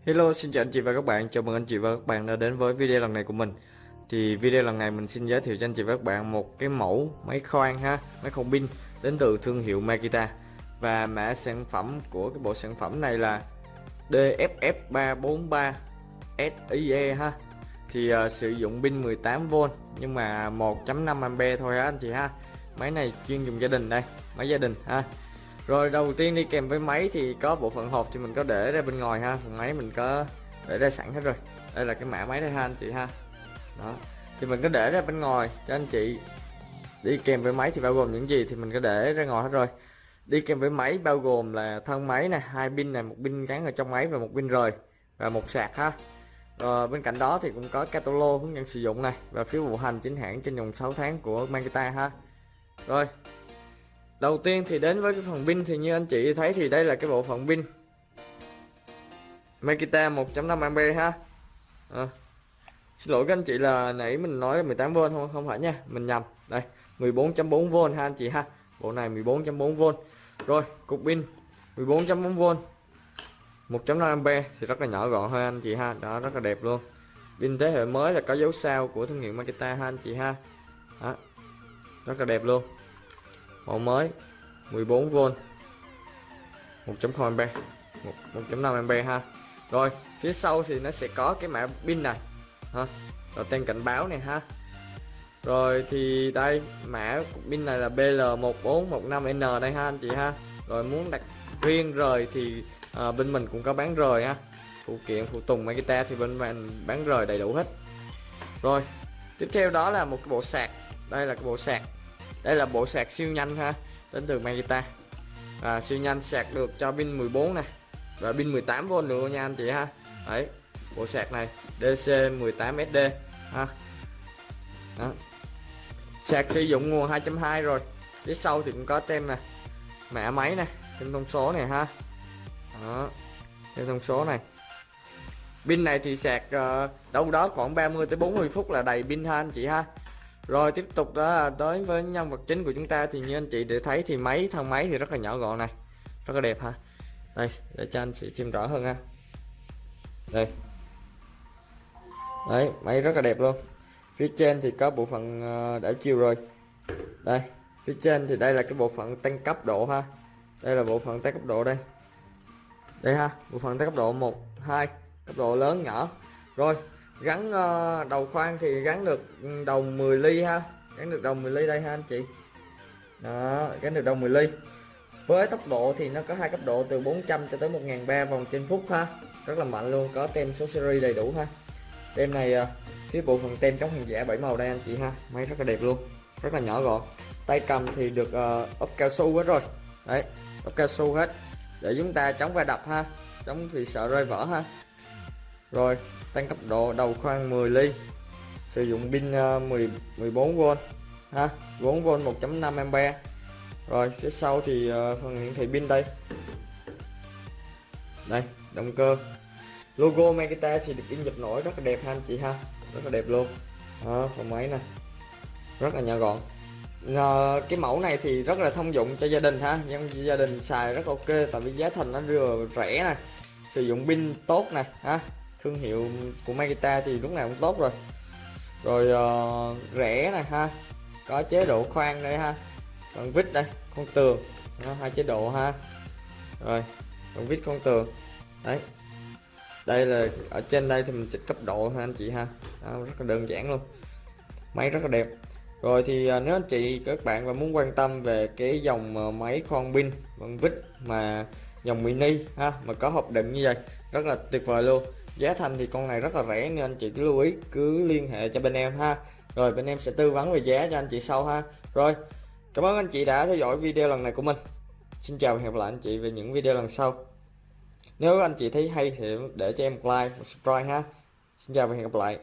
Hello, xin chào anh chị và các bạn. Chào mừng anh chị và các bạn đã đến với video lần này của mình. Thì video lần này mình xin giới thiệu cho anh chị và các bạn một cái mẫu máy khoan ha, máy khoan pin đến từ thương hiệu Makita. Và mã sản phẩm của cái bộ sản phẩm này là DFF343 SIE ha. Thì sử dụng pin 18V nhưng mà 1.5A thôi ha anh chị ha. Máy này chuyên dùng gia đình đây, máy gia đình ha. Rồi đầu tiên đi kèm với máy thì có bộ phận hộp thì mình có để ra bên ngoài ha, phần máy mình có để ra sẵn hết rồi. Đây là cái mã máy đây ha anh chị ha. Đó. Thì mình có để ra bên ngoài cho anh chị. Đi kèm với máy thì bao gồm những gì thì mình có để ra ngoài hết rồi. Đi kèm với máy bao gồm là thân máy nè, 2 pin này, một pin gắn ở trong máy và một pin rời và một sạc ha. Rồi bên cạnh đó thì cũng có catalog hướng dẫn sử dụng này và phiếu vận hành chính hãng trên vòng 6 tháng của Makita ha. Rồi. Đầu tiên thì đến với cái phần pin thì như anh chị thấy thì đây là cái bộ phận pin Makita 1.5A ha. Xin lỗi các anh chị là nãy mình nói là 18V không phải nha, mình nhầm. Đây, 14.4V ha anh chị ha. Bộ này 14.4V. Rồi, cục pin 14.4V 1.5A thì rất là nhỏ gọn thôi anh chị ha. Đó, rất là đẹp luôn. Pin thế hệ mới là có dấu sao của thương hiệu Makita ha anh chị ha. Đó. Rất là đẹp luôn. Mẫu mới 14V 1.0A 1.5A ha. Rồi phía sau thì nó sẽ có cái mã pin này ha, rồi tem cảnh báo này ha. Rồi thì đây mã pin này là BL1415N đây ha anh chị ha. Rồi muốn đặt riêng rời thì bên mình cũng có bán rời ha, phụ kiện phụ tùng Makita thì bên mình bán rời đầy đủ hết. Rồi tiếp theo đó là một cái bộ sạc. Đây là cái bộ sạc. Đây là bộ sạc siêu nhanh ha, đến từ Makita. Siêu nhanh, sạc được cho pin 14 này và pin 18V nữa nha anh chị ha. Đấy, bộ sạc này DC18SD ha. Đó. Sạc sử dụng nguồn 2.2 rồi. Phía sau thì cũng có tem nè, mã máy này, thêm thông số này ha. Đó, thêm thông số này. Pin này thì sạc đâu đó khoảng 30 tới 40 phút là đầy pin ha anh chị ha. Rồi tiếp tục đó tới với nhân vật chính của chúng ta thì như anh chị để thấy thì thân máy thì rất là nhỏ gọn này, rất là đẹp ha. Đây để cho anh chị xem rõ hơn ha. Đây, đấy máy rất là đẹp luôn. Phía trên thì có bộ phận đảo chiều rồi. Đây phía trên thì đây là cái bộ phận tăng cấp độ ha. Đây là bộ phận tăng cấp độ đây. Đây ha, bộ phận tăng cấp độ 1, 2, cấp độ lớn nhỏ. Rồi gắn đầu khoan thì gắn được đầu 10 ly ha, gắn được đầu 10 ly đây ha anh chị. Đó, gắn được đầu 10 ly. Với tốc độ thì nó có hai cấp độ từ 400 cho tới 1003 vòng trên phút ha, rất là mạnh luôn, có tem số series đầy đủ ha. Tem này phía bộ phận tem chống hàng giả 7 màu đây anh chị ha, máy rất là đẹp luôn, rất là nhỏ gọn. Tay cầm thì được ốp cao su hết rồi, đấy ốp cao su hết để chúng ta chống va đập ha, chống thì sợ rơi vỡ ha. Rồi tăng cấp độ đầu khoan 10 ly, sử dụng pin 14V ha, 4V 1.5A. Rồi phía sau thì phần hiển thị pin đây. Đây động cơ, logo Makita thì được in dập nổi rất là đẹp ha anh chị ha, rất là đẹp luôn. Đó, phần máy này rất là nhỏ gọn. Cái mẫu này thì rất là thông dụng cho gia đình ha, nhưng gia đình xài rất ok tại vì giá thành nó vừa rẻ này, sử dụng pin tốt này ha. Thương hiệu của Makita thì lúc nào cũng tốt rồi. Rồi rẻ này ha, có chế độ khoan đây ha, còn vít đây, con tường, hai chế độ ha. Rồi còn vít con tường đấy. Đây là ở trên đây thì mình chỉnh cấp độ ha anh chị ha. Đó, rất là đơn giản luôn, máy rất là đẹp. Rồi thì nếu anh chị các bạn và muốn quan tâm về cái dòng máy khoan pin bằng vít mà dòng mini ha, mà có hộp đựng như vậy rất là tuyệt vời luôn. Giá thành thì con này rất là rẻ nên anh chị cứ lưu ý, cứ liên hệ cho bên em ha. Rồi bên em sẽ tư vấn về giá cho anh chị sau ha. Rồi cảm ơn anh chị đã theo dõi video lần này của mình. Xin chào và hẹn gặp lại anh chị về những video lần sau. Nếu anh chị thấy hay thì để cho em một like, một subscribe ha. Xin chào và hẹn gặp lại.